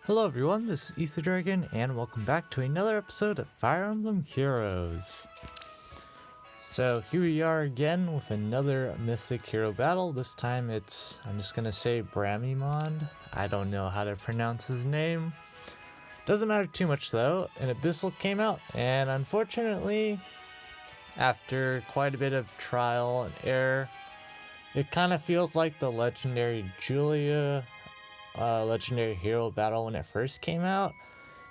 Hello everyone, this is Ether Dragon, and welcome back to another episode of Fire Emblem Heroes. So here we are again with another Mythic hero battle. This time I'm just gonna say Bramimond. I don't know how to pronounce his name. Doesn't matter too much though. An Abyssal came out, and unfortunately, after quite a bit of trial and error, it kind of feels like the legendary Julia legendary hero battle when it first came out.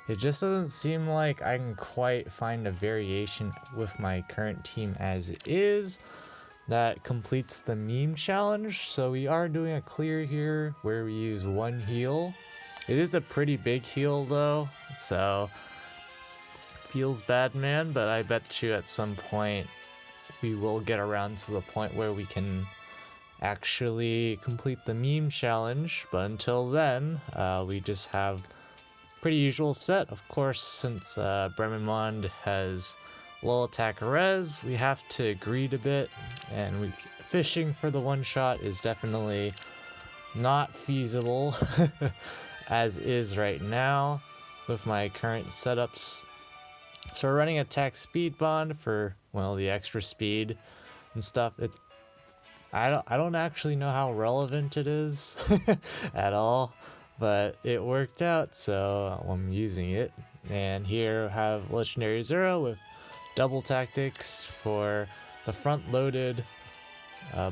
It just doesn't seem like I can quite find a variation with my current team as it is that completes the meme challenge. So we are doing a clear here where we use one heal. It is a pretty big heal though, so feels bad, man, but I bet you at some point we will get around to the point where we can actually complete the meme challenge. But until then, we just have pretty usual set. Of course, since Bramimond has low attack res, we have to greed a bit, and fishing for the one shot is definitely not feasible as is right now with my current setups. So we're running attack speed bond for, well, the extra speed and stuff. I don't actually know how relevant it is at all, but it worked out, so I'm using it. And here I have Legendary Zero with double tactics for the front-loaded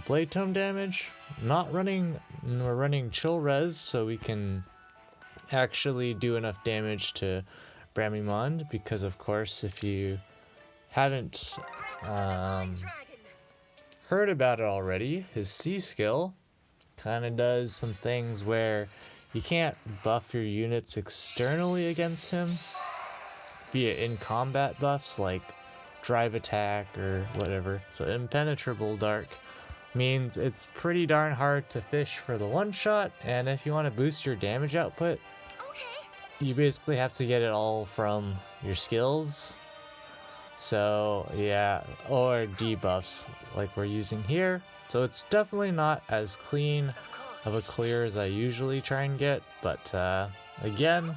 blade tome damage. We're running chill res, so we can actually do enough damage to Bramimond, because of course if you haven't heard about it already, his C skill kind of does some things where you can't buff your units externally against him via in combat buffs like drive attack or whatever. So impenetrable dark means it's pretty darn hard to fish for the one shot, and if you want to boost your damage output, you basically have to get it all from your skills. So yeah, or debuffs like we're using here. So it's definitely not as clean of a clear as I usually try and get, but again,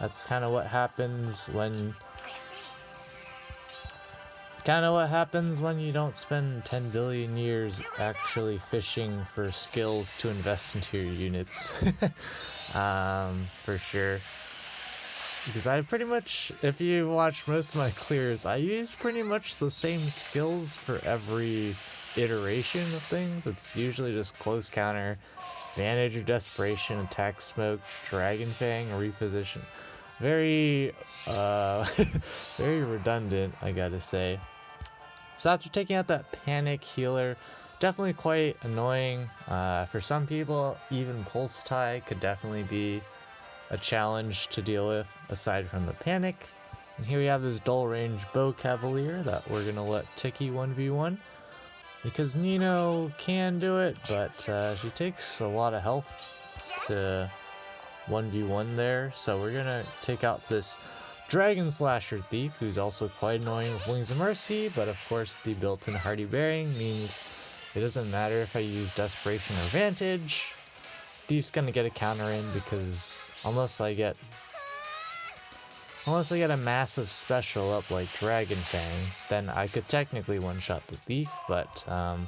that's kind of what happens when you don't spend 10 billion years actually fishing for skills to invest into your units. For sure. Because I pretty much, if you watch most of my clears, I use pretty much the same skills for every iteration of things. It's usually just close counter, advantage or desperation, attack smoke, dragon fang, or reposition. Very, very redundant, I gotta say. So after taking out that panic healer, definitely quite annoying. For some people, even pulse tie could definitely be a challenge to deal with aside from the panic. And here we have this dull range bow cavalier that we're gonna let Tiki 1v1 because Nino can do it, but she takes a lot of health to 1v1 there. So we're gonna take out this Dragon Slasher Thief, who's also quite annoying with Wings of Mercy, but of course the built-in Hardy Bearing means it doesn't matter if I use Desperation or Vantage. Thief's gonna get a counter in, because unless I get a massive special up like Dragon Fang, then I could technically one-shot the Thief. But a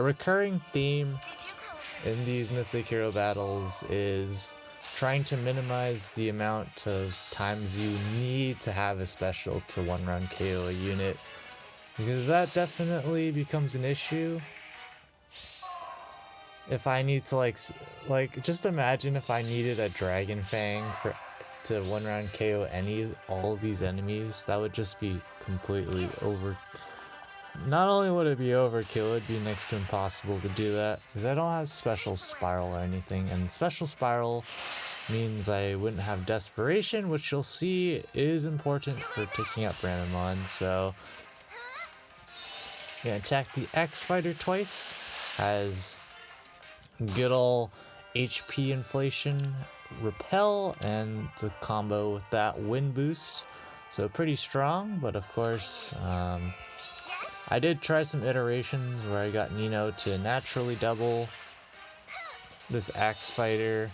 recurring theme in these Mythic hero battles is trying to minimize the amount of times you need to have a special to one-round KO a unit, because that definitely becomes an issue. If I need to like just imagine if I needed a Dragon Fang to one round KO all of these enemies, that would just be completely over. Not only would it be overkill, it'd be next to impossible to do that, because I don't have special spiral or anything, and special spiral means I wouldn't have desperation, which you'll see is important for taking out Bramimond. So yeah, attack the X Fighter twice, has good ol' HP inflation, repel, and the combo with that wind boost. So pretty strong, but of course, I did try some iterations where I got Nino to naturally double this Axe Fighter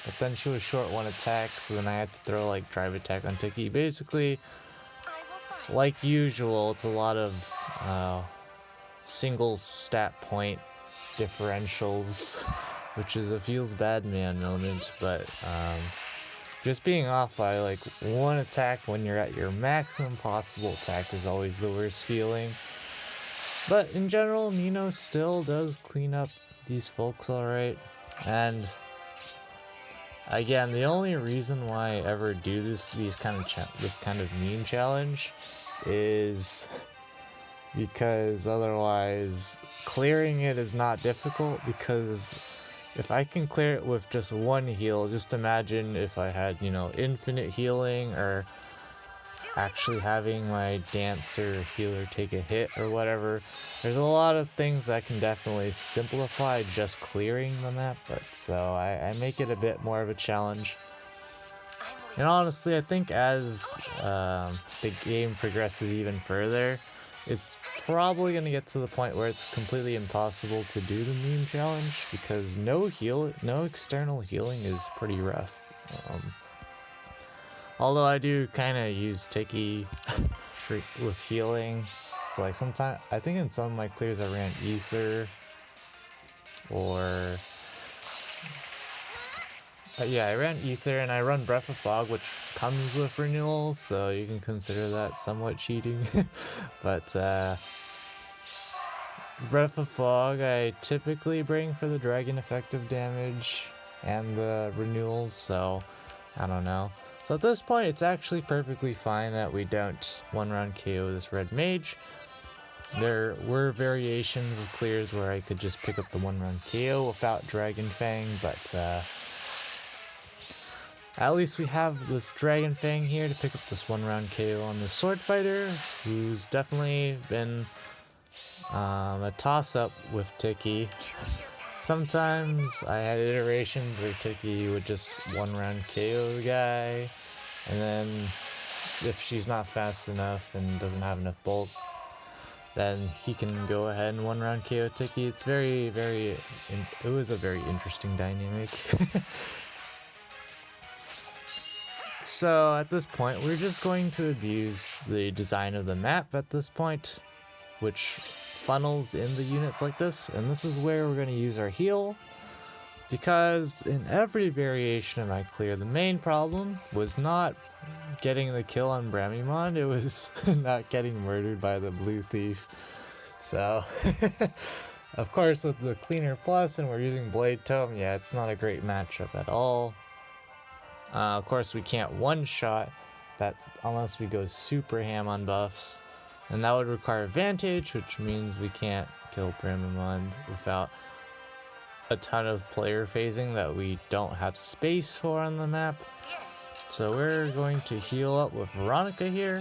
but then she was short one attack, so then I had to throw like drive attack on Tiki. Basically, like usual, it's a lot of single stat point differentials, which is a feels bad man moment, but just being off by like one attack when you're at your maximum possible attack is always the worst feeling. But in general, Nino still does clean up these folks alright. And again, the only reason why I ever do this kind of meme challenge is because otherwise clearing it is not difficult, because if I can clear it with just one heal, just imagine if I had, you know, infinite healing, or actually having my dancer healer take a hit or whatever. There's a lot of things that can definitely simplify just clearing the map, but so I make it a bit more of a challenge. And honestly, I think as the game progresses even further, it's probably going to get to the point where it's completely impossible to do the meme challenge, because no external healing is pretty rough. Although I do kind of use Tiki with healing. So like sometimes, I think in some of my clears I ran Ether, or yeah, I ran Ether, and I run Breath of Fog, which comes with renewal, so you can consider that somewhat cheating. But Breath of Fog I typically bring for the dragon effective damage and the renewals, so I don't know. So at this point, it's actually perfectly fine that we don't one-round KO this red mage. There were variations of clears where I could just pick up the one-round KO without Dragon Fang, but at least we have this Dragon Fang here to pick up this one-round KO on the Sword Fighter, who's definitely been a toss-up with Tiki. Sometimes I had iterations where Tiki would just one-round KO the guy, and then if she's not fast enough and doesn't have enough bulk, then he can go ahead and one-round KO Tiki. It's it was a very interesting dynamic. So at this point, we're just going to abuse the design of the map at this point, which funnels in the units like this, and this is where we're going to use our heal, because in every variation of my clear, the main problem was not getting the kill on Bramimond, it was not getting murdered by the blue thief. So of course with the cleaner plus and we're using Blade Tome, yeah, it's not a great matchup at all. Of course we can't one-shot that unless we go super ham on buffs, and that would require advantage, which means we can't kill Bramimond without a ton of player phasing that we don't have space for on the map. Yes. So we're going to heal up with Veronica here.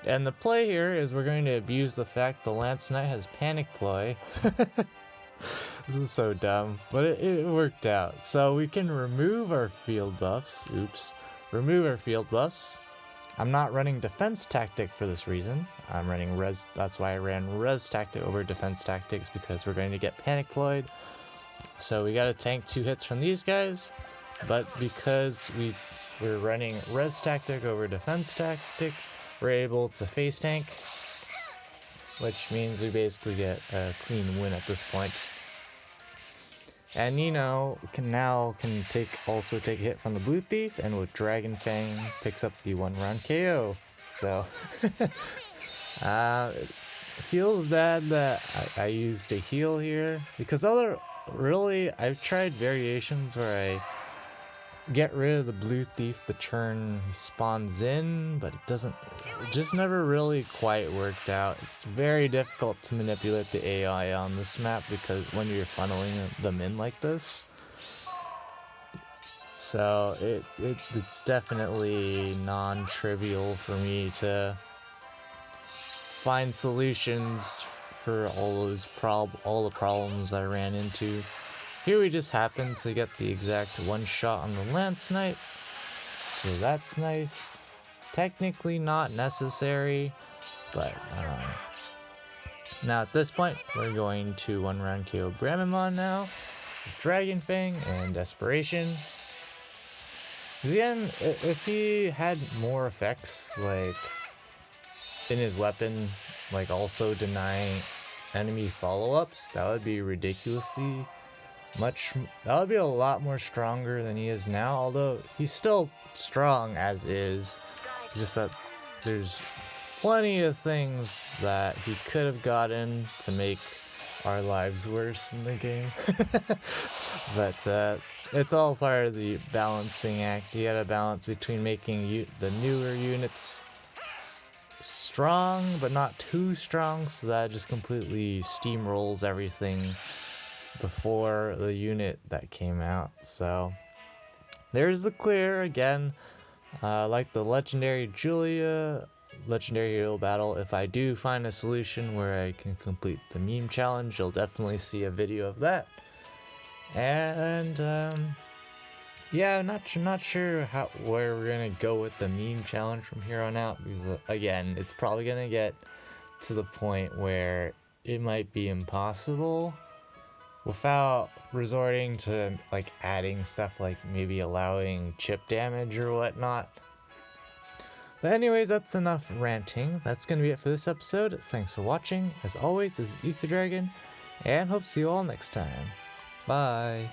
And the play here is we're going to abuse the fact the Lance Knight has Panic Ploy. This is so dumb, but it worked out. So we can remove our field buffs. Remove our field buffs. I'm not running defense tactic for this reason. I'm running res. That's why I ran res tactic over defense tactics, because we're going to get panic ployed. So we got to tank 2 hits from these guys, but because we're running res tactic over defense tactic, we're able to face tank, which means we basically get a clean win at this point. And Nino can also take a hit from the blue thief, and with Dragon Fang picks up the one-round KO. So it feels bad that I used a heal here, because I've tried variations where I get rid of the blue thief the turn he spawns in, but it just never really quite worked out. It's very difficult to manipulate the AI on this map, because when you're funneling them in like this. So it's definitely non-trivial for me to find solutions for all the problems I ran into. Here we just happen to get the exact one shot on the Lance Knight, so that's nice. Technically not necessary, but now at this point we're going to one-round KO Bramimond now Dragon Fang and Desperation. Because again, if he had more effects, like in his weapon, like also denying enemy follow-ups, that would be ridiculously that would be a lot more stronger than he is now, although he's still strong as is. Just that there's plenty of things that he could have gotten to make our lives worse in the game. But it's all part of the balancing act. You gotta balance between making the newer units strong but not too strong, so that it just completely steamrolls everything before the unit that came out. So there's the clear again. Like the legendary Julia legendary hero battle, if I do find a solution where I can complete the meme challenge, you'll definitely see a video of that. And yeah, I'm not sure where we're gonna go with the meme challenge from here on out, because again, it's probably gonna get to the point where it might be impossible without resorting to like adding stuff like maybe allowing chip damage or whatnot. But anyways, that's enough ranting. That's gonna be it for this episode. Thanks for watching. As always, this is Ether Dragon, and hope to see you all next time. Bye.